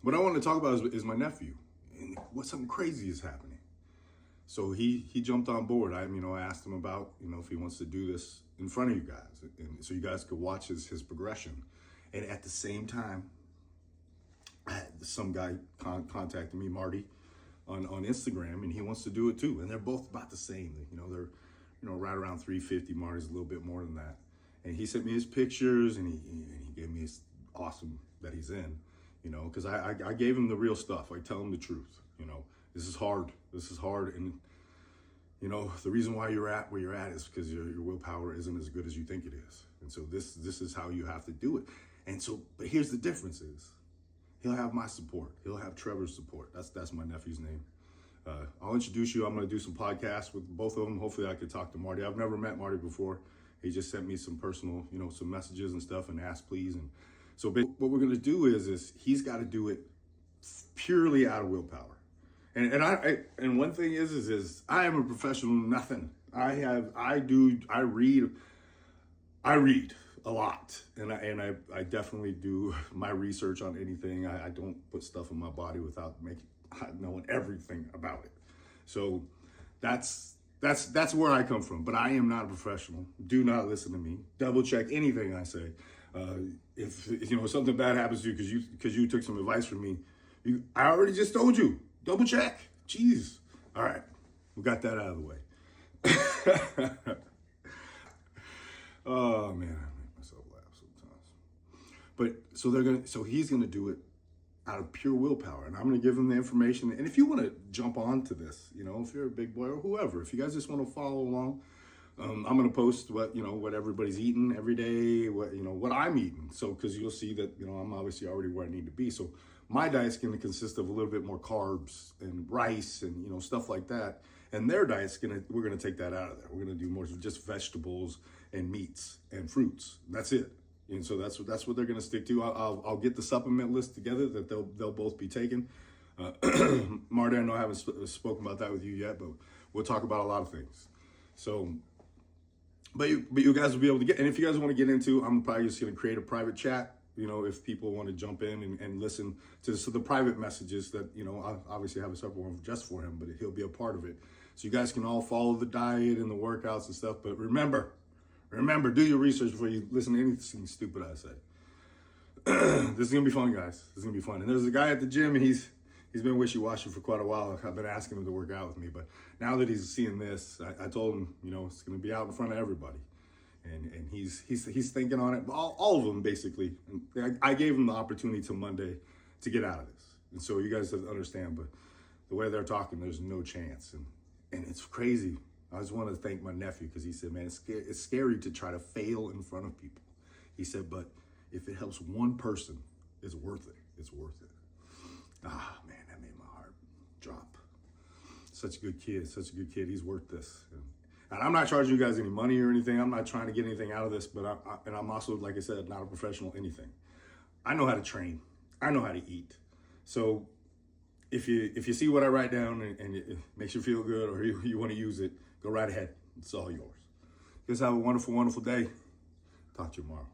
what I want to talk about is my nephew and what something crazy is happening. So he jumped on board. I asked him about if he wants to do this in front of you guys, and so you guys could watch his progression. And at the same time, I had some guy contacted me, Marty, on Instagram, and he wants to do it too. And they're both about the same. They're right around 350. Marty's a little bit more than that. And he sent me his pictures, and he gave me his awesome that he's in. Because I gave him the real stuff. I tell him the truth. This is hard. And the reason why you're at where you're at is because your willpower isn't as good as you think it is. And so this is how you have to do it. And so, but here's the difference is, he'll have my support. He'll have Trevor's support. That's my nephew's name. I'll introduce you. I'm going to do some podcasts with both of them. Hopefully I could talk to Marty. I've never met Marty before. He just sent me some personal, some messages and stuff and asked please. And so what we're going to do is he's got to do it purely out of willpower. And one thing is I am a professional nothing. I read a lot, and I definitely do my research on anything. I don't put stuff in my body without knowing everything about it. So that's where I come from. But I am not a professional. Do not listen to me. Double check anything I say. If something bad happens to you because you took some advice from me, I already just told you. Double check. Jeez. All right, we got that out of the way. Oh man, I make myself laugh sometimes. But so he's gonna do it out of pure willpower, and I'm gonna give him the information. And if you want to jump on to this, if you're a big boy or whoever, if you guys just want to follow along, I'm gonna post what everybody's eating every day, what I'm eating. So because you'll see that I'm obviously already where I need to be. So my diet's gonna consist of a little bit more carbs and rice and stuff like that. And their diet's we're gonna take that out of there. We're gonna do more just vegetables and meats and fruits. That's it. And so that's what they're gonna stick to. I'll get the supplement list together that they'll both be taking. Marty, I know I haven't spoken about that with you yet, but we'll talk about a lot of things. So, but you guys will be able to get. And if you guys want to get into, I'm probably just gonna create a private chat. If people want to jump in and listen to the private messages that, I obviously have a separate one just for him, but he'll be a part of it. So you guys can all follow the diet and the workouts and stuff. But remember, do your research before you listen to anything stupid I say. This is going to be fun, guys. This is going to be fun. And there's a guy at the gym, and he's been wishy-washy for quite a while. I've been asking him to work out with me. But now that he's seeing this, I told him, it's going to be out in front of everybody. And he's thinking on it, all of them basically. And I gave him the opportunity till Monday to get out of this. And so you guys understand, but the way they're talking, there's no chance. And it's crazy. I just want to thank my nephew because he said, man, it's scary to try to fail in front of people. He said, but if it helps one person, it's worth it. It's worth it. Ah, man, that made my heart drop. Such a good kid. He's worth this. And I'm not charging you guys any money or anything. I'm not trying to get anything out of this, but I'm also, like I said, not a professional anything. I know how to train. I know how to eat. So if you see what I write down and it makes you feel good or you want to use it, go right ahead. It's all yours. You guys have a wonderful, wonderful day. Talk to you tomorrow.